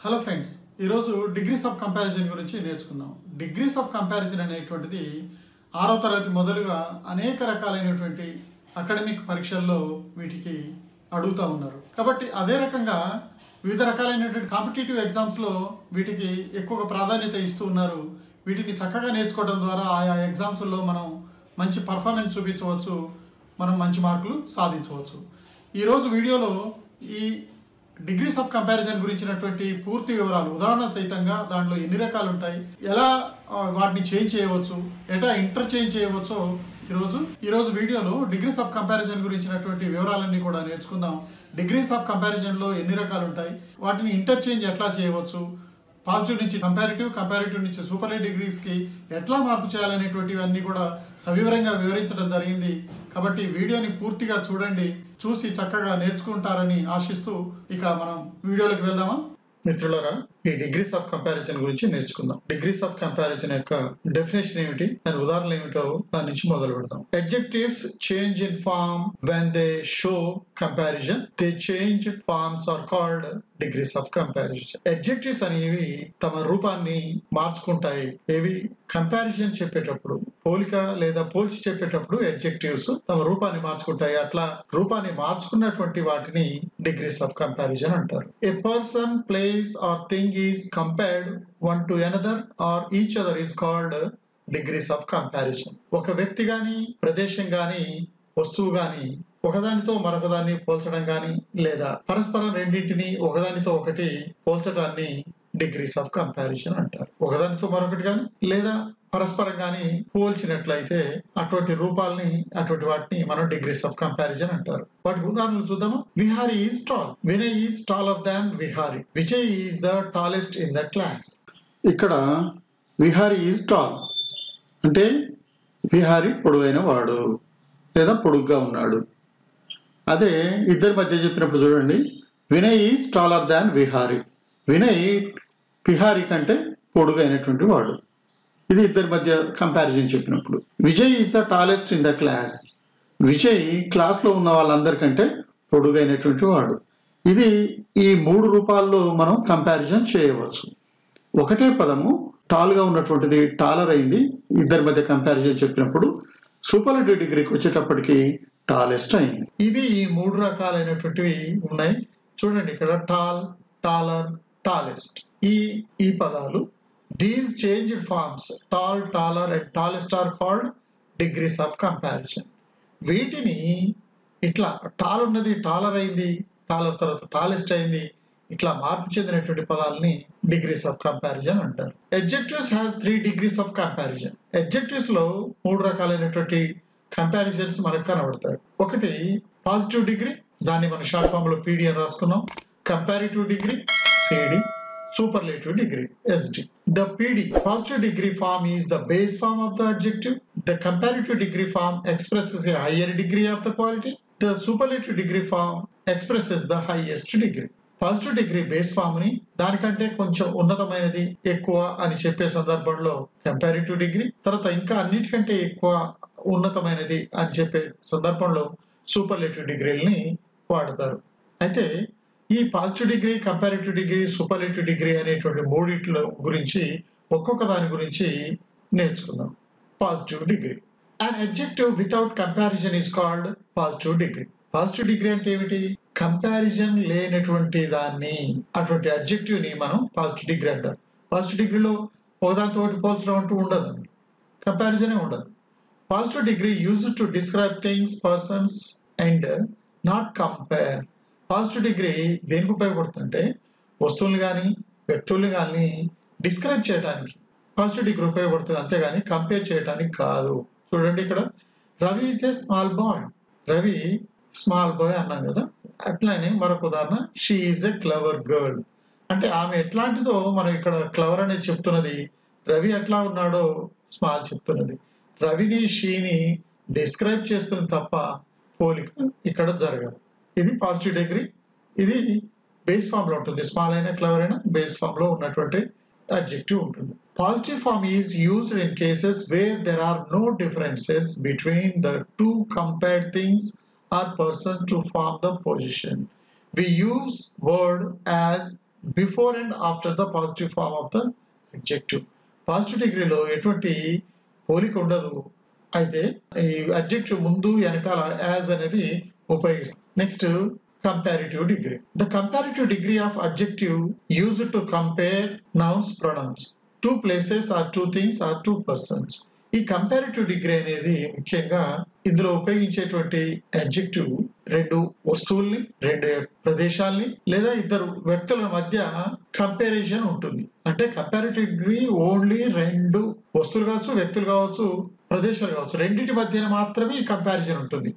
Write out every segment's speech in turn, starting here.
Hello friends, ఈరోజు degrees of comparison గురించి నేర్చుకుందాం. డిగ్రీస్ ఆఫ్ కంపారిజన్ అనేటువంటిది 6వ తరగతి మొదలుగా అనేక రకాలైనటువంటి అకాడమిక్ పరీక్షల్లో వీటికి అడుగుతూ ఉన్నారు. కాబట్టి అదే రకంగా వివిధ రకాలైనటువంటి కాంపిటేటివ్ ఎగ్జామ్స్లో వీటికి ఎక్కువగా ప్రాధాన్యత ఇస్తూ ఉన్నారు. వీటిని చక్కగా నేర్చుకోవడం ద్వారా ఆయా ఎగ్జామ్స్లో మనం మంచి పర్ఫార్మెన్స్ చూపించవచ్చు, మనం మంచి మార్కులు సాధించవచ్చు. ఈరోజు వీడియోలో ఈ డిగ్రీస్ ఆఫ్ కంపారిజన్ గురించినటువంటి పూర్తి వివరాలు, ఉదాహరణ సహితంగా దాంట్లో ఎన్ని రకాలు ఉంటాయి, ఎలా వాటిని చేంజ్ చేయవచ్చు, ఎలా ఇంటర్చేంజ్ చేయవచ్చో ఈరోజు వీడియోలో డిగ్రీస్ ఆఫ్ కంపారిజన్ గురించినటువంటి వివరాలన్నీ కూడా నేర్చుకుందాం. డిగ్రీస్ ఆఫ్ కంపారిజన్లో ఎన్ని రకాలు ఉంటాయి, వాటిని ఇంటర్చేంజ్ ఎట్లా చేయవచ్చు, పాజిటివ్ నుంచి కంపారిటివ్ నుంచి సూపర్లైట్ డిగ్రీస్కి ఎట్లా మార్పు చేయాలనేటువంటివన్నీ కూడా సవివరంగా వివరించడం జరిగింది. కాబట్టి వీడియోని పూర్తిగా చూడండి, చూసి చక్కగా నేర్చుకుంటారని ఆశిస్తూ ఇక మనం వీడియోలోకి వెళ్దామా? మిత్రులారా, ఈ డిగ్రీస్ ఆఫ్ కంపారిజన్ గురించి నేర్చుకుందాం. డిగ్రీస్ ఆఫ్ కంపారిజన్ యొక్క డెఫినేషన్ ఏమిటి, దాని ఉదాహరణలు ఏమిటో దాని నుంచి మొదలు పెడదాం. Adjectives change in form when they show comparison. They change forms are called degrees of comparison. Adjectives అనేవి తమ రూపాన్ని మార్చుకుంటాయి. ఏవి? కంపారిజన్ చెప్పేటప్పుడు, పోలిక లేదా పోల్చి చెప్పేటప్పుడు అడ్జెక్టివ్స్ తమ రూపాన్ని మార్చుకుంటాయి. అట్లా రూపాన్ని మార్చుకున్నటువంటి వాటిని డిగ్రీస్ ఆఫ్ కంపారిజన్ అంటారు. A person, place or thing is compared one to another or each other is called degrees of comparison. ఒక వ్యక్తి గాని, ప్రదేశం గాని, వస్తువు గాని ఒకదానితో మరొకదాన్ని పోల్చడం గాని లేదా పరస్పరం రెండింటిని ఒకదానితో ఒకటి పోల్చడాన్ని డిగ్రీస్ ఆఫ్ కంపారిజన్ అంటారు. ఒకదానితో మరొకటి కానీ లేదా పరస్పరం కానీ పోల్చినట్లయితే అటువంటి రూపాలని, అటువంటి వాటిని మనం డిగ్రీస్ ఆఫ్ కంపారిజన్ అంటారు. వాటి ఉదాహరణలు చూద్దాము. Vihari is tall. Vinay is taller than Vihari. Vijay is the tallest in the class. ఇక్కడ విహారీ ఈజ్ టాల్ అంటే విహారీ పొడవైన వాడు లేదా పొడుగ్గా ఉన్నాడు. అదే ఇద్దరి మధ్య చెప్పినప్పుడు చూడండి, వినయ్ ఈజ్ టాలర్ దాన్ విహారీ. వినయ్ విహారీ కంటే పొడుగైనటువంటి వాడు. ఇది ఇద్దరి మధ్య కంపారిజన్ చెప్పినప్పుడు. Vijay is the tallest in the class. Vijay క్లాస్లో ఉన్న వాళ్ళందరికంటే పొడుగైనటువంటి వాడు. ఇది ఈ 3 రూపాల్లో మనం కంపారిజన్ చేయవచ్చు. ఒకటే పదము టాల్గా ఉన్నటువంటిది టాలర్ అయింది ఇద్దరి మధ్య కంపారిజన్ చెప్పినప్పుడు. సూపర్లేటివ్ డిగ్రీకి వచ్చేటప్పటికి టాలెస్ట్ అయింది. ఇవి ఈ 3 రకాలైనటువంటివి ఉన్నాయి. చూడండి ఇక్కడ టాల్, టాలర్, టాలెస్ట్ ఈ పదాలు. These changed forms tall, taller and tallest are called degrees of comparison. వీటిని ఇట్లా టాల్ ఉన్నది టాలర్ అయింది, టాలర్ తర్వాత టాలెస్ట్ అయింది, ఇట్లా మార్పు చెందినటువంటి పదాలని డిగ్రీస్ ఆఫ్ కంపారిజన్ అంటారు. Adjectives has 3 degrees of comparison. Adjectives లో 3 రకాలైనటువంటి కంపారిజన్స్ మనకు కనబడతాయి. ఒకటి పాజిటివ్ డిగ్రీ, దాన్ని మనం షార్ట్ ఫామ్ లో పీడీ అని రాసుకున్నాం. Comparative degree CD, superlative degree SD. The PD, positive degree form, is the base form of the adjective. The comparative degree form expresses a higher degree of the quality. The superlative degree form expresses the highest degree. Positive degree base form ని దానికంటే కొంచెం ఉన్నతమైనది, ఎక్కువ అని చెప్పే సందర్భంలో comparative degree, తర్వాత ఇంకా అన్నిటికంటే ఎక్కువ ఉన్నతమైనది అని చెప్పే సందర్భంలో సూపర్లేటివ్ డిగ్రీలని వాడతారు. అయితే ఈ positive degree, comparative degree, superlative degree అనేటువంటి మూడిట్ల గురించి ఒక్కొక్క దాని గురించి నేర్చుకుందాం. Positive degree. An adjective without comparison is called positive degree. Positive degree అంటే ఏమిటి? కంపారిజన్ లేనటువంటి దాన్ని, అటువంటి అడ్జెక్టివ్ ని మనం పాజిటివ్ డిగ్రీ అంటారు. పాజిటివ్ డిగ్రీలో ఒకదానితో ఒకటి పోల్చడం అంటూ ఉండదు, కంపారిజనే ఉండదు. Positive degree used to describe things, persons and not compare. Positive degree దేనికి ఉపయోగపడుతుందంటే వస్తువులు కానీ వ్యక్తుల్ని కానీ డిస్క్రైబ్ చేయడానికి పాజిటివ్ డిగ్రీ ఉపయోగపడుతుంది, అంతేగాని కంపేర్ చేయడానికి కాదు. చూడండి ఇక్కడ Ravi is a small bye. Ravi small bye అన్నాం కదా. అట్లానే మరొక ఉదాహరణ, she is a clever girl. అంటే ఆమె ఎట్లాంటిదో మనం ఇక్కడ క్లవర్ అనేది చెప్తున్నది, రవి ఎట్లా ఉన్నాడో స్మాల్ చెప్తున్నది. రవిని, షీని డిస్క్రైబ్ చేస్తుంది తప్ప పోలిక ఇక్కడ జరగదు. ఇది పాజిటివ్ డిగ్రీ. ఇది బేస్ ఫామ్ లో ఉంటుంది. స్మాల్ అయినా క్లవర్ అయినా బేస్ ఫామ్ లో ఉన్నటువంటి adjective ఉంటుంది. Positive form is used in cases where there are no differences between the two compared things or persons to form the position. We use word as before and after the positive form of the adjective. Positive డిగ్రీలో ఎటువంటి పోలిక ఉండదు, అయితే ఈ adjective ముందు వెనకాల as అనేది ఉపయోగిస్తాం. Next comparative degree. The comparative degree of adjective used to compare nouns pronouns, two places or two things or two persons. ఈ కంపారిటివ్ డిగ్రీ అనేది ముఖ్యంగా ఇందులో ఉపయోగించేటువంటి అడ్జెక్టివ్ రెండు వస్తువుల్ని, రెండు ప్రదేశాల్ని లేదా ఇద్దరు వ్యక్తుల మధ్య కంపారిజన్ ఉంటుంది. అంటే కంపారిటివ్ డిగ్రీ ఓన్లీ రెండు వస్తువులు కావచ్చు, వ్యక్తులు కావచ్చు, ప్రదేశాలు కావచ్చు, రెండింటి మధ్యన మాత్రమే ఈ కంపారిజన్ ఉంటుంది.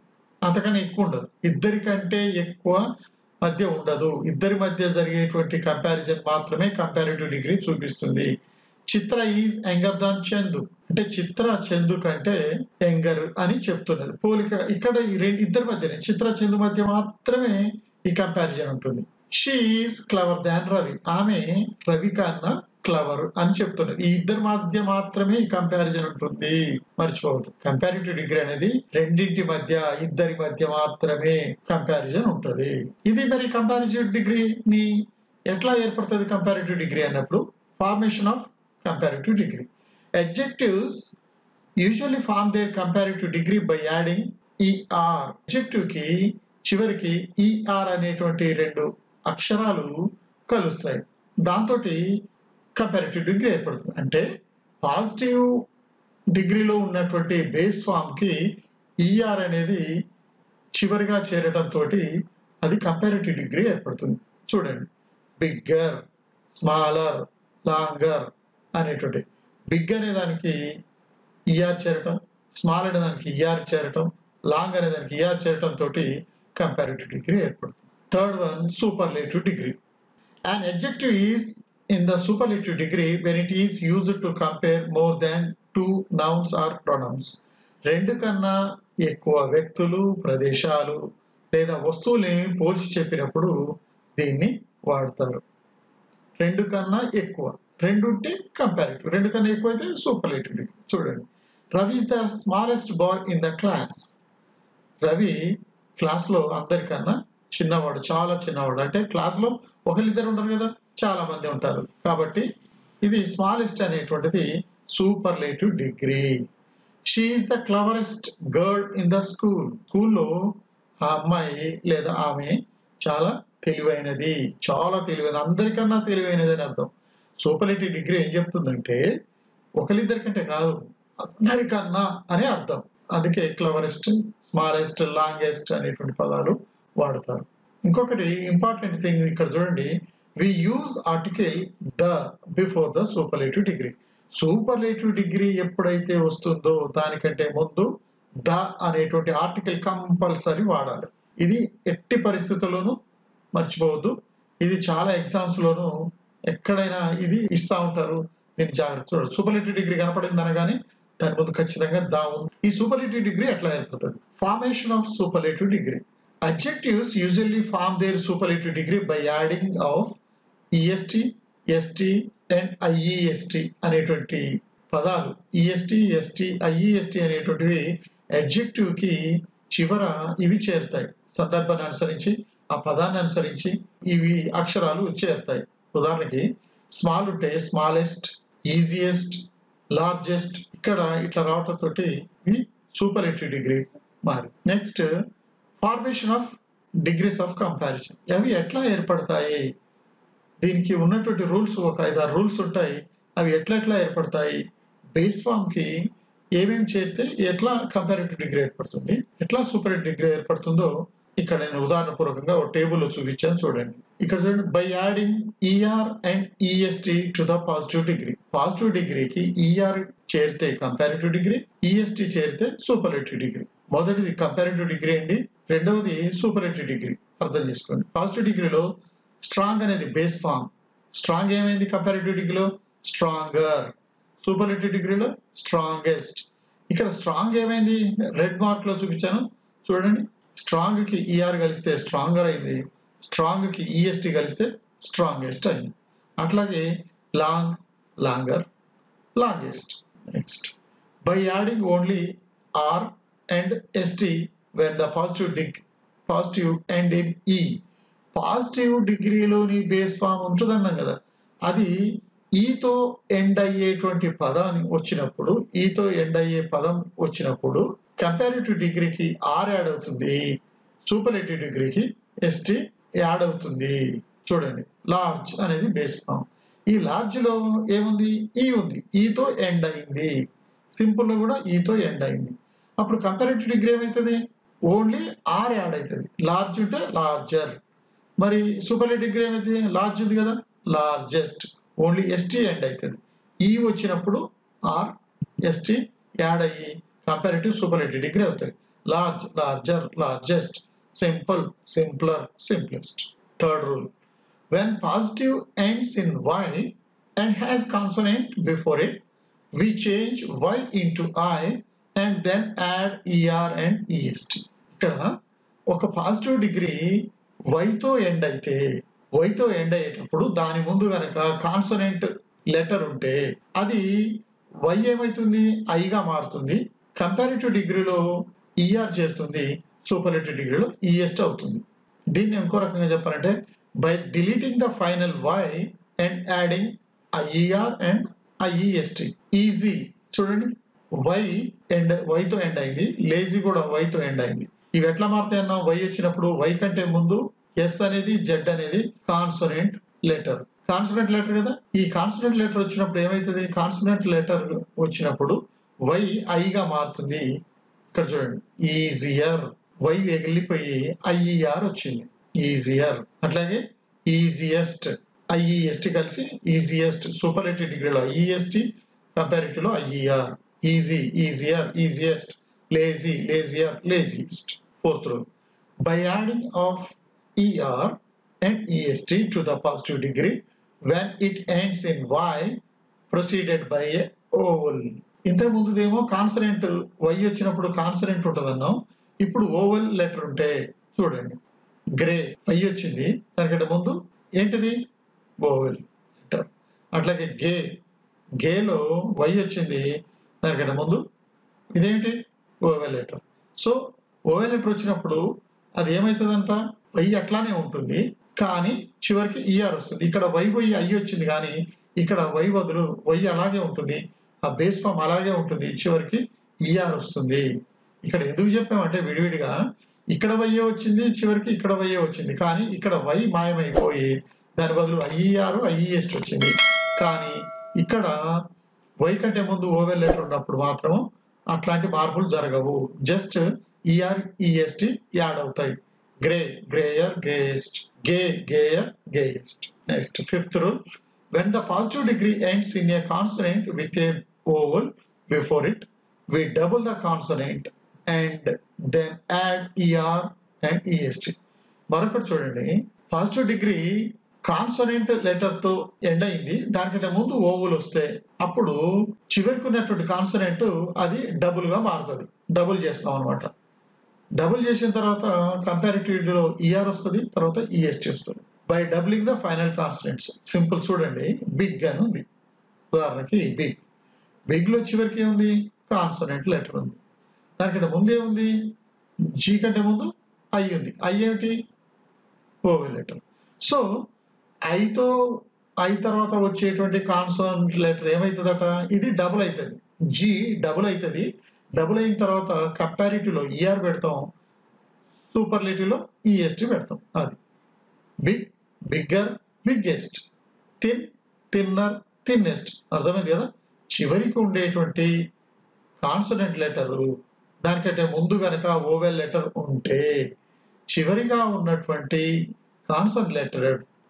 అంతకన్నా ఎక్కువ ఉండదు. ఇద్దరి కంటే ఎక్కువ మధ్య ఉండదు. ఇద్దరి మధ్య జరిగేటువంటి కంపారిజన్ మాత్రమే కంపారిటివ్ డిగ్రీ చూపిస్తుంది. చిత్ర ఈజ్ యంగర్ దాన్ చందు అంటే చిత్ర చందు కంటే యంగర్ అని చెప్తున్నది. పోలిక ఇక్కడ ఈ ఇద్దరి మధ్యనే, చిత్ర చందు మధ్య మాత్రమే ఈ కంపారిజన్ ఉంటుంది. షీ ఈజ్ క్లవర్ దాన్ రవి, ఆమె రవి కన్నా క్లవర్ అని చెప్తున్నది. ఈ ఇద్దరి మధ్య మాత్రమే ఈ కంపారిజన్ ఉంటుంది, మర్చిపోవద్దు. కంపారిటివ్ డిగ్రీ అనేది రెండింటి మధ్య, ఇద్దరి మధ్య మాత్రమే కంపారిజన్ ఉంటుంది. ఇది మరి కంపారిటివ్ డిగ్రీని ఎట్లా ఏర్పడుతుంది? కంపారిటివ్ డిగ్రీ అన్నప్పుడు formation of comparative degree. Adjectives usually form their comparative degree by adding er. Adjective కి చివరికి er అనేటువంటి రెండు అక్షరాలు కలుస్తాయి. దాంతో కంపారిటివ్ డిగ్రీ ఏర్పడుతుంది. అంటే పాజిటివ్ డిగ్రీలో ఉన్నటువంటి బేస్ ఫామ్ కి er అనేది చివరిగా చేరడంతో అది కంపారిటివ్ డిగ్రీ ఏర్పడుతుంది. చూడండి, బిగ్గర్, స్మాలర్, లాంగర్ అనేటువంటి బిగ్ అనే దానికి ఈఆర్ చేరటం, స్మాల్ అనే దానికి ఈఆర్ చేరటం, లాంగ్ అనే దానికి ఈఆర్ చేరటం తోటి కంపారిటివ్ డిగ్రీ ఏర్పడుతుంది. Third one, superlative degree. An adjective is in the superlative degree when it is used to compare more than two nouns or pronouns. రెండు కన్నా ఎక్కువ వ్యక్తులు, ప్రదేశాలు లేదా వస్తువుల్ని పోల్చి చెప్పినప్పుడు దీన్ని వాడతారు. రెండు కన్నా ఎక్కువ, రెండు ఉంటే కంపారిటివ్, రెండు కన్నా ఎక్కువ అయితే సూపర్లేటివ్ డిగ్రీ. చూడండి, Ravi is the smallest bye in the class. Ravi క్లాస్లో అందరికన్నా చిన్నవాడు, చాలా చిన్నవాడు. అంటే క్లాస్లో ఒకరిద్దరు ఉంటారు కదా, చాలా మంది ఉంటారు. కాబట్టి ఇది స్మాలెస్ట్ అనేటువంటిది superlative degree. She is the cleverest girl in the school. స్కూల్లో ఆ అమ్మాయి లేదా ఆమె చాలా తెలివైనది, చాలా తెలివైనది, అందరికన్నా తెలివైనది అని అర్థం. సూపర్లేటివ్ డిగ్రీ ఏం చెప్తుందంటే ఒకరిద్దరికంటే కాదు, అందరికన్నా అనే అర్థం. అందుకే క్లవరెస్ట్, స్మాలెస్ట్, లాంగెస్ట్ అనేటువంటి పదాలు వాడతారు. ఇంకొకటి ఇంపార్టెంట్ థింగ్ ఇక్కడ చూడండి, we use article the before the superlative degree. Superlative degree ఎప్పుడైతే వస్తుందో దానికంటే ముందు ద అనేటువంటి ఆర్టికల్ కంపల్సరీ వాడాలి. ఇది ఎట్టి పరిస్థితుల్లోనూ మర్చిపోవద్దు. ఇది చాలా ఎగ్జామ్స్ లోను ఎక్కడైనా ఇది ఇస్తూ ఉంటారు, దీన్ని జాగ్రత్త చూడాలి. సూపర్లేటివ్ డిగ్రీ కనపడింది అనగానే దాని ముందు ఖచ్చితంగా దా ఉంది. ఈ సూపర్లేటివ్ డిగ్రీ ఎట్లా ఏర్పడుతుంది? Formation of superlative degree. Adjectives usually form their superlative degree by adding of est, st and iest అనేటువంటి పదాలు. est, st, iest అనేటువంటివి adjective కి చివర ఇవి చేరుతాయి. సందర్భాన్ని అనుసరించి, ఆ పదాన్ని అనుసరించి ఇవి అక్షరాలు చేరుతాయి. ఉదాహరణకి స్మాల్ ఉంటే స్మాలెస్ట్, ఈజియెస్ట్, లార్జెస్ట్, ఇక్కడ ఇట్లా రావటంతో ఇది సూపర్లేటివ్ డిగ్రీ మారి. Next, formation of degrees of comparison. అవి ఎట్లా ఏర్పడతాయి? దీనికి ఉన్నటువంటి రూల్స్, ఒక 5-6 రూల్స్ ఉంటాయి. అవి ఎట్లా ఏర్పడతాయి? బేస్ ఫామ్ కి ఏమేమి చేరితే ఎట్లా కంపారిటివ్ డిగ్రీ ఏర్పడుతుంది, ఎట్లా సూపర్లేటివ్ డిగ్రీ ఏర్పడుతుందో ఇక్కడ నేను ఉదాహరణ పూర్వకంగా ఒక టేబుల్ చూపించాను. చూడండి, ఇక్కడ చూడండి, by adding E R and E S T to the positive degree. Positive డిగ్రీకి ఈఆర్ చేరితే కంపారిటివ్ డిగ్రీ, ఈఎస్టీ చేరితే సూపర్లేటివ్ డిగ్రీ. మొదటిది కంపారిటివ్ డిగ్రీ అండి, రెండవది సూపర్లేటివ్ డిగ్రీ. అర్థం చేసుకోండి. పాజిటివ్ డిగ్రీలో స్ట్రాంగ్ అనేది బేస్ ఫామ్. స్ట్రాంగ్ ఏమైంది కంపారిటివ్ డిగ్రీలో? స్ట్రాంగర్. సూపర్లేటివ్ డిగ్రీలో స్ట్రాంగెస్ట్. ఇక్కడ స్ట్రాంగ్ ఏమైంది? రెడ్ మార్క్ లో చూపించాను చూడండి. స్ట్రాంగ్ కి ఈఆర్ కలిస్తే స్ట్రాంగర్ అయింది, స్ట్రాంగ్ కి ఈఎస్టీ కలిస్తే స్ట్రాంగెస్ట్ అయింది. అట్లాగే long, longer, longest. Next, by adding only r and st when the positive end in e positive డిగ్రీలోని బేస్ ఫామ్ ఉంటుందన్నాం కదా, అది ఈతో ఎండ్ అయ్యేటువంటి పదాన్ని వచ్చినప్పుడు, ఈతో ఎండ్ అయ్యే పదం వచ్చినప్పుడు కంపారిటివ్ డిగ్రీకి ఆర్ యాడ్ అవుతుంది, సూపర్లేటివ్ డిగ్రీకి ఎస్టీ యాడ్ అవుతుంది. చూడండి, లార్జ్ అనేది బేస్ ఫామ్. ఈ లార్జ్ లో ఏముంది? ఈ ఉంది, ఈతో ఎండ్ అయింది. సింపుల్ లో కూడా ఈతో ఎండ్ అయింది. అప్పుడు కంపారిటివ్ డిగ్రీ ఏమవుతుంది? ఓన్లీ ఆర్ యాడ్ అవుతుంది. లార్జ్ ఉంటే లార్జర్. మరి సూపర్లేటివ్ డిగ్రీ ఏమవుతుంది? లార్జ్ ఉంది కదా, లార్జెస్ట్. ఓన్లీ ఎస్టీ ఎండ్ అవుతుంది. ఈ వచ్చినప్పుడు ఆర్ ఎస్టీ యాడ్ అయ్యి కంపారిటివ్ సూపర్లేటివ్ డిగ్రీ అవుతాయి. Large, larger, largest. Simple, simpler, simplest. Third rule, when positive ends in y and has consonant before it, we change y into I and then add er and est. ఇక్కడ ఒక positive degree వైతో end అయితే, వైతో end అయ్యేటప్పుడు దాని ముందు కనుక consonant letter ఉంటే అది why ఏమవుతుంది? ఐగా మారుతుంది. కంపారిటివ్ డిగ్రీలో ఈఆర్ చేరుతుంది, సూపర్లేటివ్ డిగ్రీలో ఈఎస్ట్ అవుతుంది. దీన్ని ఇంకో రకంగా చెప్పాలంటే, by deleting the final y and adding IER and IEST. Easy. చూడండి, y అండ్ వైతో ఎండ్ అయింది, లేజీ కూడా వైతో ఎండ్ అయింది. ఇవి ఎట్లా మారుతాయి అన్నా? y వచ్చినప్పుడు y కంటే ముందు ఎస్ అనేది జెడ్ అనేది కాన్సోనెంట్ లెటర్. కాన్సోనెంట్ లెటర్ కదా, ఈ కాన్సోనెంట్ లెటర్ వచ్చినప్పుడు ఏమవుతుంది? కాన్సోనెంట్ లెటర్ వచ్చినప్పుడు y ఐగా మారుతుంది. ఇక్కడ చూడండి, ఈజియర్, y వెళ్ళిపోయి ఐఈఆర్ వచ్చింది, ఈజియర్. అట్లాగే ఈజియెస్ట్, ఐఈఎస్టి కలిసి ఈజియెస్ట్. సూపర్లేటివ్ డిగ్రీలో ఐఈఎస్టి, కంపారిటివ్ లో I E R. Easy, easier, easiest. Lazy, lazier, laziest. Fourth rule, by adding of E R and E S T to the positive degree when it ends in y proceeded by a vowel. ఇంతకు ముందుదేమో consonant Y వచ్చినప్పుడు consonant ఉంటుందన్నాం. ఇప్పుడు vowel letter ఉంటే చూడండి, grey why వచ్చింది, దానికంటే ముందు ఏంటిది? Oval letter. అట్లాగే గే, గేలో వై వచ్చింది, దానికంటే ముందు ఇదేంటి? Oval letter. So oval letter వచ్చినప్పుడు అది ఏమవుతుందంట? వై అట్లానే ఉంటుంది, కానీ చివరికి ఈఆర్ వస్తుంది. ఇక్కడ వై పోయి ఐ వచ్చింది, కానీ ఇక్కడ వై బదులు వై అలాగే ఉంటుంది, ఆ బేస్ ఫామ్ అలాగే ఉంటుంది, చివరికి ఈఆర్ వస్తుంది. ఇక్కడ ఎందుకు చెప్పామంటే విడివిడిగా, ఇక్కడ వయ్యే వచ్చింది, చివరికి ఇక్కడ వయ్యే వచ్చింది, కానీ ఇక్కడ వై మాయమైపోయి దాని బదులు ఐఈఆర్ ఐఈఎస్ట్ వచ్చింది. కానీ ఇక్కడ వై కంటే ముందు ఓవెల్ లెటర్ ఉన్నప్పుడు మాత్రం అట్లాంటి మార్పులు జరగవు, జస్ట్ ఈఆర్ ఈఎస్టి యాడ్ అవుతాయి. Grey, greyer, greyest. Gay, gayer, gayest. Next fifth rule, when the positive degree ends in a consonant with a vowel before it, we double the consonant and then add er and est. మరొకటి చూడండి, positive degree consonant letter తో end అయింది, దానికంటే ముందు oval వస్తే అప్పుడు చివరికి ఉన్నటువంటి కాన్సోనెంట్ అది డబుల్ గా మారుతుంది. డబుల్ చేస్తాం అనమాట. డబుల్ చేసిన తర్వాత కంపారిటివ్ లో ఈఆర్ వస్తుంది, తర్వాత ఈఎస్టీ వస్తుంది. By doubling the final consonants. Simple చూడండి, బిగ్ అని ఉంది, ఉదాహరణకి బిగ్. బిగ్ లో చివరికి ఏముంది? కాన్సనెంట్ లెటర్ ఉంది. దానికంటే ముందే ఉంది, జీ కంటే ముందు ఐ ఉంది. ఐ ఏమిటి? Oval letter. సో ఐతో ఐ తర్వాత వచ్చేటువంటి కాన్సనెంట్ లెటర్ ఏమవుతుందట? ఇది డబుల్ అవుతుంది, జీ డబుల్ అవుతుంది. డబుల్ అయిన తర్వాత కంపారిటివ్ లో ఈఆర్ పెడతాం, సూపర్లేటివ్ లో ఈఎస్టీ పెడతాం. అది big, bigger, biggest. Thin, thinner, thinnest. అర్థమైంది కదా? చివరికి ఉండేటువంటి కాన్సనెంట్ లెటరు దానికంటే ముందు కనుక ఓవెల్ లెటర్ ఉంటే చివరిగా ఉన్నటువంటి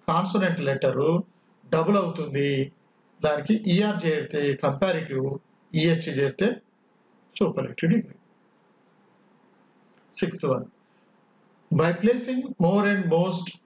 కాన్సనెంట్ లెటరు డబుల్ అవుతుంది. దానికి ఈఆర్ చేరితే కంపారిటివ్, ఈఎస్టీ చేరితే superlative degree. Sixth one, by placing more and most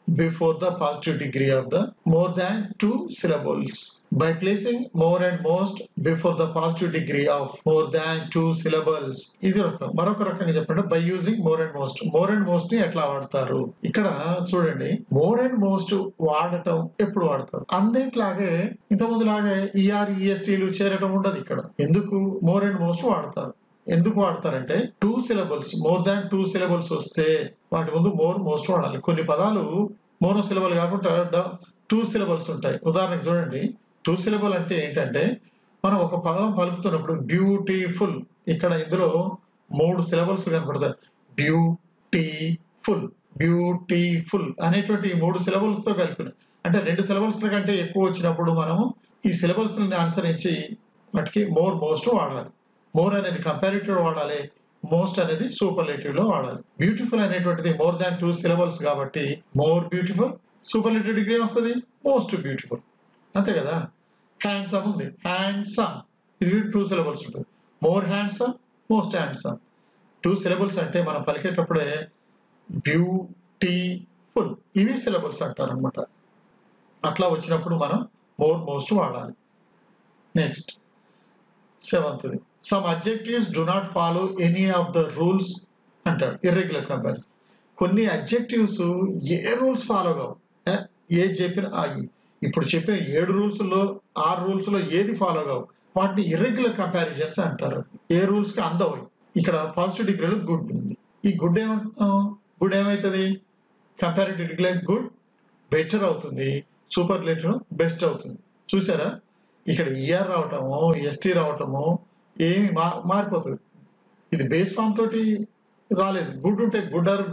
before the positive degree of the more than two syllables. By placing more and most before the positive degree of more than two syllables. ఇది మరొక రకంగా చెప్పండి, by using more and most. more and most ని ఎట్లా వాడతారు? ఇక్కడ చూడండి, more and most వాడటం ఎప్పుడు వాడతారు? అన్నిట్లాగే ఇంతకుముందు లాగే ఈఆర్ ఈఎస్టీలు చేరటం ఉండదు ఇక్కడ. ఎందుకు more and most వాడతారు? ఎందుకు వాడతారంటే 2 syllables, మోర్ దాన్ 2 syllables వస్తే వాటి ముందు మోర్, మోస్ట్ వాడాలి. కొన్ని పదాలు మోనో సిలబల్ కాకుండా 2 syllables ఉంటాయి. ఉదాహరణకు చూడండి, 2 syllable అంటే ఏంటంటే మనం ఒక పదం పలుకుతున్నప్పుడు బ్యూటిఫుల్, ఇక్కడ ఇందులో 3 syllables కనపడతాయి. బ్యూటిఫుల్, బ్యూటిఫుల్ అనేటువంటి 3 syllables తో కలిపిన, అంటే 2 syllables కంటే ఎక్కువ వచ్చినప్పుడు మనము ఈ syllables ని అనుసరించి వాటికి మోర్, మోస్ట్ వాడాలి. మోర్ అనేది కంపారిటివ్ వాడాలి, మోస్ట్ అనేది సూపర్లేటివ్ లో వాడాలి. బ్యూటిఫుల్ అనేటువంటిది మోర్ దాన్ 2 syllables కాబట్టి మోర్ బ్యూటిఫుల్, సూపర్లేటివ్ డిగ్రీ వస్తుంది మోస్ట్ బ్యూటిఫుల్, అంతే కదా. హ్యాండ్సమ్ ఉంది, హ్యాండ్సమ్, ఇది 2 syllables ఉంటుంది. More handsome, most handsome. 2 syllables అంటే మనం పలికేటప్పుడే బ్యూటిఫుల్, ఇవి syllables అంటారు అనమాట. అట్లా వచ్చినప్పుడు మనం మోర్, మోస్ట్ వాడాలి. Next 7th, some adjectives do not follow any of the rules అంటాడు. Irregular comparison. కొన్ని అడ్జెక్టివ్స్ ఏ రూల్స్ ఫాలో కావు, ఏది చెప్పిన ఇప్పుడు చెప్పిన 7 రూల్స్లో 6 రూల్స్లో ఏది ఫాలో కావు, వాటిని ఇర్రెగ్యులర్ కంపారిజన్స్ అంటారు. ఏ రూల్స్ కి అందవు. ఇక్కడ పాజిటివ్ డిగ్రీలో గుడ్ ఉంది. ఈ గుడ్ గుడ్ ఏమవుతుంది, కంపారిటివ్ డిగ్రీ గుడ్ బెటర్ అవుతుంది, సూపర్లేటివ్ బెస్ట్ అవుతుంది. చూసారా, ఇక్కడ ఈఆర్ రావటము, ఎస్టీ రావటము ఏమి మారిపోతుంది. ఇది బేస్ ఫామ్ తోటి రాలేదు. గుడ్ ఉంటే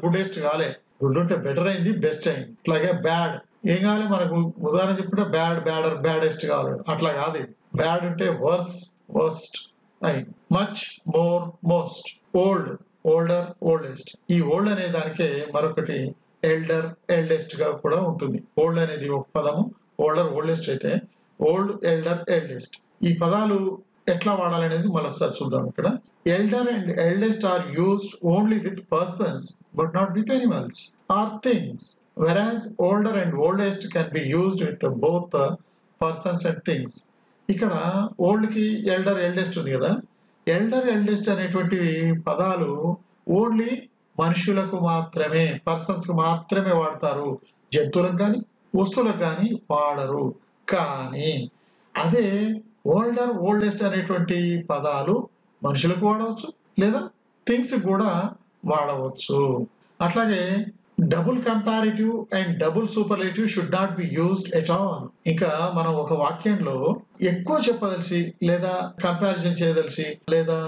గుడెస్ట్ కాలే, గుడ్ ఉంటే బెటర్ అయింది, బెస్ట్ అయింది. అట్లాగే బ్యాడ్ ఏం కావాలి మనకు, ఉదాహరణ చెప్పుకుంటే బ్యాడ్, బ్యాడర్, బ్యాడెస్ట్ కావాలి. అట్లా కాదు, ఇది బ్యాడ్ ఉంటే వర్స్, వర్స్ట్ అయింది. Much, more, most. Old, older, oldest. ఈ ఓల్డ్ అనే దానికే మరొకటి ఎల్డర్, ఎల్డెస్ట్ గా కూడా ఉంటుంది. ఓల్డ్ అనేది ఒక పదము, ఓల్డర్, ఓల్డెస్ట్ అయితే ఓల్డ్, ఎల్డర్, ఎల్డెస్ట్. ఈ పదాలు ఎట్లా వాడాలనేది మరొకసారి చూద్దాం. ఇక్కడ elder and eldest are used only with persons but not with animals or things, whereas older and oldest can be used with both persons and things. ఇక్కడ old కి ఎల్డర్, ఎల్డెస్ట్ ఉంది కదా. ఎల్డర్, ఎల్డెస్ట్ అనేటువంటి పదాలు only మనుషులకు మాత్రమే, persons కు మాత్రమే వాడతారు. జంతువులకు కానీ వస్తువులకు కానీ వాడరు. కానీ అదే ఓల్డర్, ఓల్డెస్ట్ అనేటువంటి పదాలు మనుషులకు వాడవచ్చు లేదా థింగ్స్ కూడా వాడవచ్చు. అట్లాగే double comparative and double superlative should not be used at all. ఇంకా మనం ఒక వాక్యంలో ఎక్కువ చెప్పదలిసి లేదా కంపారిజన్ చేయదలిసి లేదా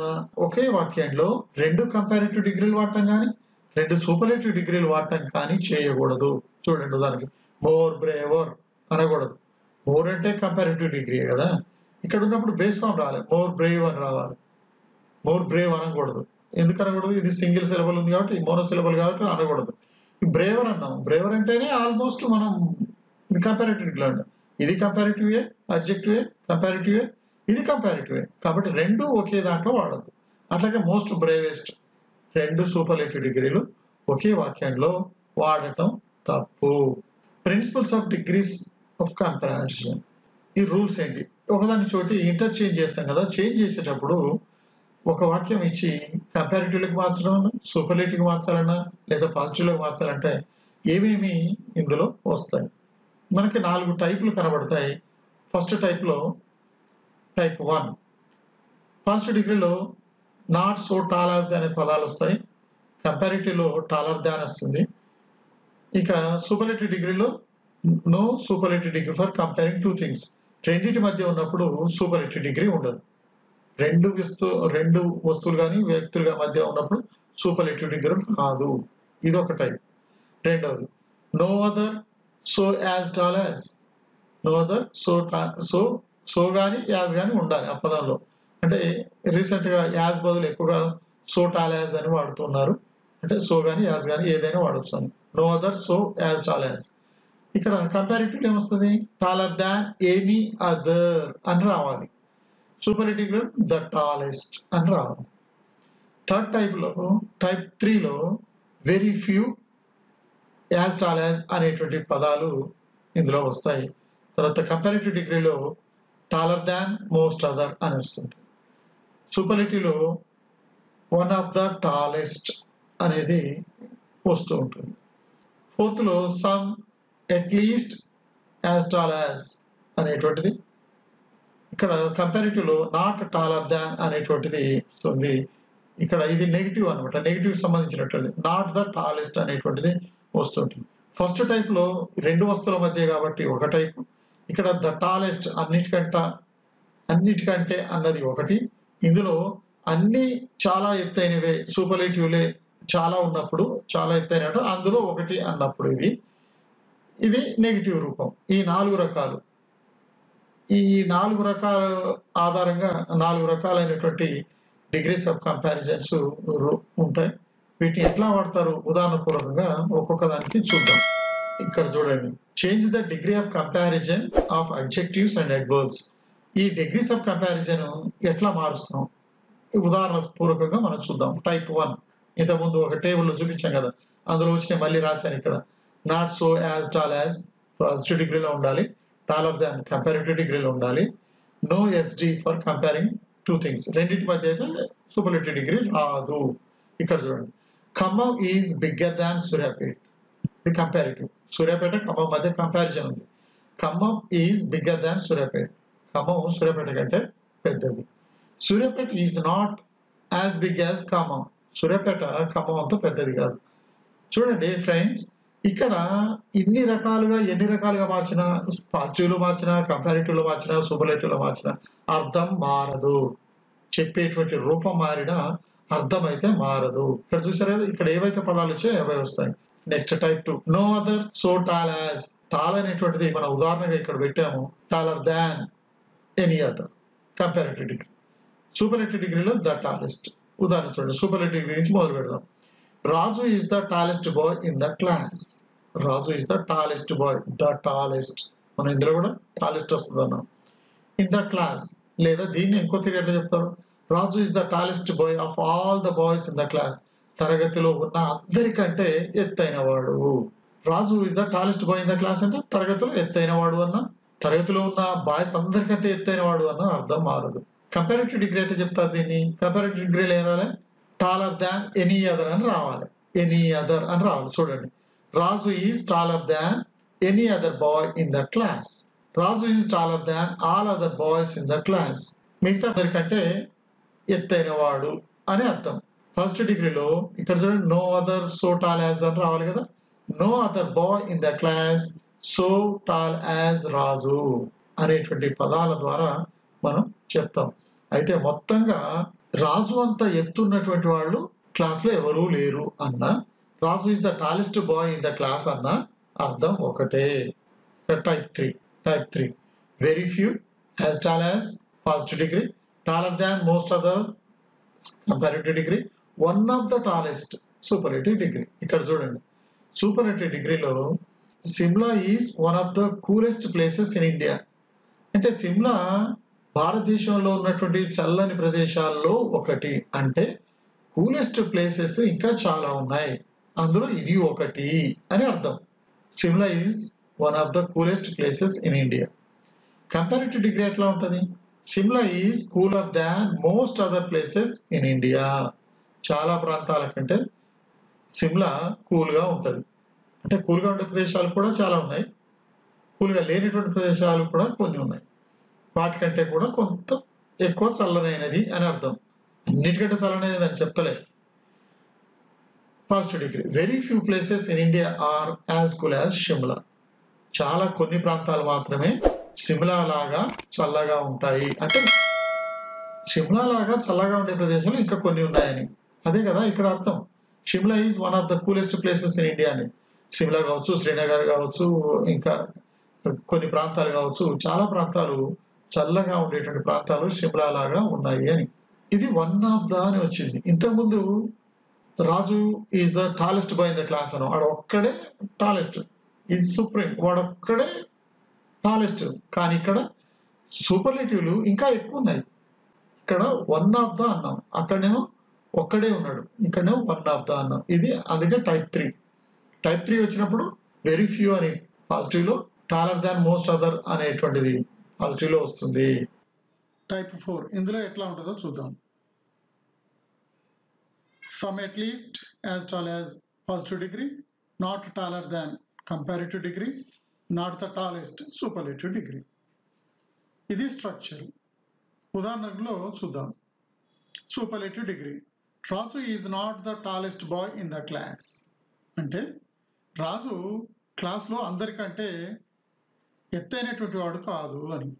ఒకే వాక్యంలో 2 కంపారిటివ్ డిగ్రీలు వాడటం కానీ 2 సూపర్లేటివ్ డిగ్రీలు వాడటం కానీ చేయకూడదు. చూడండి, ఉదాహరణకి మోర్ బ్రేవర్ అనకూడదు. మోర్ అంటే కంపారిటివ్ డిగ్రీ కదా, ఇక్కడ ఉన్నప్పుడు బేస్ ఫామ్ రావాలి, మోర్ బ్రేవ్ అని రావాలి. మోర్ బ్రేవ్ అనకూడదు. ఎందుకు అనకూడదు, ఇది సింగిల్ సిలబల్ ఉంది కాబట్టి, మోనో సిలబల్ కాబట్టి అనకూడదు. బ్రేవర్ అన్నాం, బ్రేవర్ అంటేనే ఆల్మోస్ట్ మనం ఇది కంపారిటివ్ డిగ్రీ అంటాం. ఇది కంపారిటివే, అడ్జెక్టివే, కంపారిటివే, ఇది కంపారిటివే కాబట్టి 2 ఒకే దాంట్లో వాడద్దు. అట్లాగే మోస్ట్ బ్రేవెస్ట్, 2 సూపర్లేటివ్ డిగ్రీలు ఒకే వాక్యంలో వాడటం తప్పు. Principles of degrees of comparison. ఈ రూల్స్ ఏంటి, ఒకదాని చోటి ఇంటర్చేంజ్ చేస్తాం కదా. చేంజ్ చేసేటప్పుడు ఒక వాక్యం ఇచ్చి కంపారిటివ్లోకి మార్చడం, సూపర్లేటివ్కి మార్చాలన్నా లేదా పాజిటివ్లోకి మార్చాలంటే ఏమేమి ఇందులో వస్తాయి. మనకి 4 టైపులు కనబడతాయి. ఫస్ట్ టైప్లో టైప్ 1 పాజిటివ్ డిగ్రీలో నాట్ సో టాల్ యాజ్ అనే పదాలు వస్తాయి. కంపారిటివ్లో టాలర్ దాన్ వస్తుంది. ఇక సూపర్లేటివ్ డిగ్రీలో no superlative degree for comparing 2 things. రెండింటి మధ్య ఉన్నప్పుడు సూపర్లేటివ్ డిగ్రీ ఉండదు. 2 వస్తువులు కానీ వ్యక్తులుగా మధ్య ఉన్నప్పుడు సూపర్లేటివ్ డిగ్రీ కాదు. ఇది ఒక టైప్. రెండవది no other so as tall as. No other so కానీ యాజ్ కానీ ఉండాలి ఆ పదంలో. అంటే రీసెంట్గా యాజ్ బదులు ఎక్కువగా సో టాల్ యాజ్ అని వాడుతున్నారు. అంటే సో కానీ యాజ్ కానీ ఏదైనా వాడచ్చు అని. No other so as tall as. ఇక్కడ కంపారిటివ్ ఏమొస్తుంది, టాలర్ దాన్ ఎనీ అదర్ అని రావాలి. సూపర్లేటివ్ ద టాలెస్ట్ అని రావాలి. థర్డ్ టైప్లో టైప్ 3లో very few, as tall as అనేటువంటి పదాలు ఇందులో వస్తాయి. తర్వాత కంపారిటివ్ డిగ్రీలో టాలర్ దాన్, మోస్ట్ అదర్ అని వస్తుంది. సూపర్లేటివ్లో వన్ ఆఫ్ ద టాలెస్ట్ అనేది వస్తూ ఉంటుంది. ఫోర్త్లో some, at least, as tall as అనేటువంటిది. ఇక్కడ కంపారిటివ్లో నాట్ టాలర్ దాన్ అనేటువంటిది వస్తుంది. ఇక్కడ ఇది నెగిటివ్ అనమాట, నెగిటివ్ సంబంధించినటువంటి నాట్ ద టాలెస్ట్ అనేటువంటిది వస్తుంటుంది. ఫస్ట్ టైప్ లో రెండు వస్తువుల మధ్య కాబట్టి ఒక టైప్, ఇక్కడ ద టాలెస్ట్ అన్నిటికంటే అన్నది ఒకటి. ఇందులో అన్ని చాలా ఎత్తైనవే సూపర్లేటివ్లే చాలా ఉన్నప్పుడు చాలా ఎత్తైన అందులో ఒకటి అన్నప్పుడు ఇది నెగిటివ్ రూపం. ఈ 4 రకాలు, ఈ 4 రకాల ఆధారంగా 4 రకాలైనటువంటి డిగ్రీస్ ఆఫ్ కంపారిజన్స్ ఉంటాయి. వీటిని ఎట్లా వాడతారు ఉదాహరణ పూర్వకంగా ఒక్కొక్క దానికి చూద్దాం. ఇక్కడ చూడండి, change the degree of comparison of adjectives and adverbs. ఈ డిగ్రీస్ ఆఫ్ కంపారిజన్ ఎట్లా మారుస్తాం ఉదాహరణ పూర్వకంగా మనం చూద్దాం. టైప్ 1 ఇంతకుముందు ఒక టేబుల్లో చూపించాం కదా, అందులో వచ్చిన మళ్ళీ రాశాను ఇక్కడ. Not so as tall as positive డిగ్రీలో ఉండాలి, టాలర్ దాన్ కంపారిటివ్ డిగ్రీలో ఉండాలి. నో ఎస్డి ఫర్ కంపేరింగ్ టూ థింగ్స్, రెండింటి మధ్య అయితే సూపర్లేటివ్ డిగ్రీ రాదు. ఇక్కడ చూడండి, Khammam is bigger than Suryapet, ఇది కంపారిటివ్. సూర్యాపేట ఖమ్మం మధ్య కంపారిజన్ ఉంది. Khammam is bigger than Suryapet, Khammam Suryapet కంటే పెద్దది. Suryapet is not as big as Khammam, Suryapet Khammam అంత పెద్దది కాదు. చూడండి ఫ్రెండ్స్, ఇక్కడ ఎన్ని రకాలుగా మార్చినా, పాజిటివ్లో మార్చినా, కంపారిటివ్లో మార్చినా, సూపర్లేటివ్లో మార్చినా అర్థం మారదు. చెప్పేటువంటి రూపం మారినా అర్థం అయితే మారదు. ఇక్కడ చూసారు కదా, ఇక్కడ ఏవైతే పదాలు వచ్చాయో అవే వస్తాయి. Next type 2, no other so tall as. Tall అనేటువంటిది మన ఉదాహరణగా ఇక్కడ పెట్టాము, taller than any other comparative degree. Superlative డిగ్రీలో ద టాలెస్ట్. ఉదాహరణ చూడండి, సూపర్లేటివ్ డిగ్రీ నుంచి మొదలు పెడదాం. Raju is the tallest boy in the class. Raju is the tallest boy, the tallest. మనం ఇందులో కూడా టాలెస్ట్ వస్తుంది అన్నాం. ఇన్ ద క్లాస్, లేదా దీన్ని ఇంకో తిరిగి ఎట్లా చెప్తారు, Raju is the tallest boy of all the boys in the class. తరగతిలో ఉన్న అందరికంటే ఎత్తైన వాడు. Raju is the tallest boy in the class అంటే తరగతిలో ఎత్తైన వాడు అన్న, తరగతిలో ఉన్న బాయ్స్ అందరికంటే ఎత్తైన వాడు అన్న అర్థం మారదు. కంపారిటివ్ డిగ్రీ అంటే చెప్తారు దీన్ని, కంపారిటివ్ డిగ్రీలో ఏం రావాలి, టాలర్ దాన్ ఎనీ అదర్ అని రావాలి, ఎనీ అదర్ అని రావాలి. చూడండి, Raju is taller than any other boy in the class. Raju is taller than all other boys in the class. మిగతా అందరికంటే ఎత్తైన వాడు అని అర్థం. ఫస్ట్ డిగ్రీలో ఇక్కడ చూడండి, no other so tall as అని రావాలి కదా, no other boy in the class so tall as Raju అనేటువంటి పదాల ద్వారా మనం చెప్తాం. అయితే మొత్తంగా రాజు అంత ఎత్తున్నటువంటి వాళ్ళు క్లాస్ లో ఎవరూ లేరు అన్న, Raju is the tallest boy in the class అన్న అర్థం ఒకటే. Type 3 very few as tall as positive degree, taller than most other comparative degree, one of the tallest superlative degree. ఇక్కడ చూడండి, సూపర్లేటివ్ డిగ్రీలో Shimla is one of the coolest places in India. అంటే సిమ్లా భారతదేశంలో ఉన్నటువంటి చల్లని ప్రదేశాల్లో ఒకటి, అంటే కూలెస్ట్ ప్లేసెస్ ఇంకా చాలా ఉన్నాయి, అందులో ఇది ఒకటి అని అర్థం. Shimla is one of the coolest places in India. Comparative degree ఎట్లా ఉంటుంది, Shimla is cooler than most other places in India. చాలా ప్రాంతాల కంటే సిమ్లా కూల్గా ఉంటుంది. అంటే కూల్గా ఉండే ప్రదేశాలు కూడా చాలా ఉన్నాయి, కూల్గా లేనిటువంటి ప్రదేశాలు కూడా కొన్ని ఉన్నాయి. వాటికంటే కూడా కొంత ఎక్కువ చల్లనైనది అని అర్థం. అన్నిటికంటే చల్లనైనది అని చెప్తలే. Positive degree, very few places in India are as cool as Shimla. చాలా కొన్ని ప్రాంతాలు మాత్రమే సిమ్లా లాగా చల్లగా ఉంటాయి. అంటే సిమ్లా లాగా చల్లగా ఉండే ప్రదేశాలు ఇంకా కొన్ని ఉన్నాయని, అదే కదా ఇక్కడ అర్థం. Shimla is one of the coolest places in India అని. సిమ్లా కావచ్చు, శ్రీనగర్ కావచ్చు, ఇంకా కొన్ని ప్రాంతాలు కావచ్చు, చాలా ప్రాంతాలు చల్లగా ఉండేటువంటి ప్రాంతాలు షిమ్లా లాగా ఉన్నాయి అని. ఇది వన్ ఆఫ్ ద అని వచ్చింది. ఇంతకుముందు Raju is the tallest boy in the class అని, వాడు ఒక్కడే టాలెస్ట్, ఈజ్ సుప్రీం, వాడొక్కడే టాలెస్ట్. కానీ ఇక్కడ సూపర్లేటివ్లు ఇంకా ఎక్కువ ఉన్నాయి. ఇక్కడ వన్ ఆఫ్ ద అన్నాం, అక్కడనేమో ఒక్కడే ఉన్నాడు, ఇక్కడనేమో వన్ ఆఫ్ ద అన్నాం. ఇది అందుకే టైప్ 3. టైప్ 3 వచ్చినప్పుడు వెరీ ఫ్యూ అని పాజిటివ్లో, టాలర్ దాన్ మోస్ట్ అదర్ అనేటువంటిది పాజిటివ్లో వస్తుంది. టైప్ 4 ఇందులో ఎట్లా ఉంటుందో చూద్దాం. Some at least as tall as positive degree, not taller than comparative degree, not the tallest superlative degree. ఇది స్ట్రక్చర్. ఉదాహరణలో చూద్దాం. Superlative degree, Raju is not the tallest boy in the class. అంటే రాజు క్లాస్లో అందరికంటే ఎత్తైనటువంటి వాడు కాదు అని.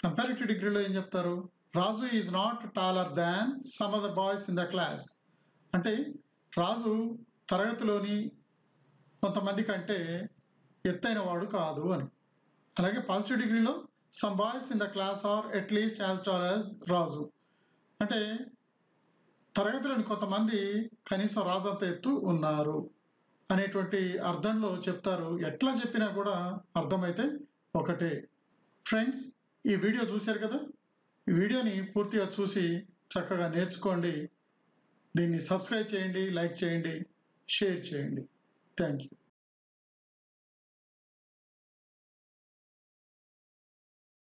కంపారిటివ్ డిగ్రీలో ఏం చెప్తారు? Raju is not taller than some other boys in the class. అంటే రాజు తరగతిలోని కొంతమంది కంటే ఎత్తైన వాడు కాదు అని. అలాగే పాజిటివ్ డిగ్రీలో some boys in the class are at least as tall as Raju. అంటే తరగతిలోని కొంతమంది కనీసం రాజు అంత ఎత్తు ఉన్నారు అనేటువంటి అర్థంలో చెప్తారు. ఎట్లా చెప్పినా కూడా అర్థమైతే ఒకటే. ఫ్రెండ్స్, ఈ వీడియో చూశారు కదా, ఈ వీడియోని పూర్తిగా చూసి చక్కగా నేర్చుకోండి. దీన్ని సబ్స్క్రైబ్ చేయండి, లైక్ చేయండి, షేర్ చేయండి. Thank you.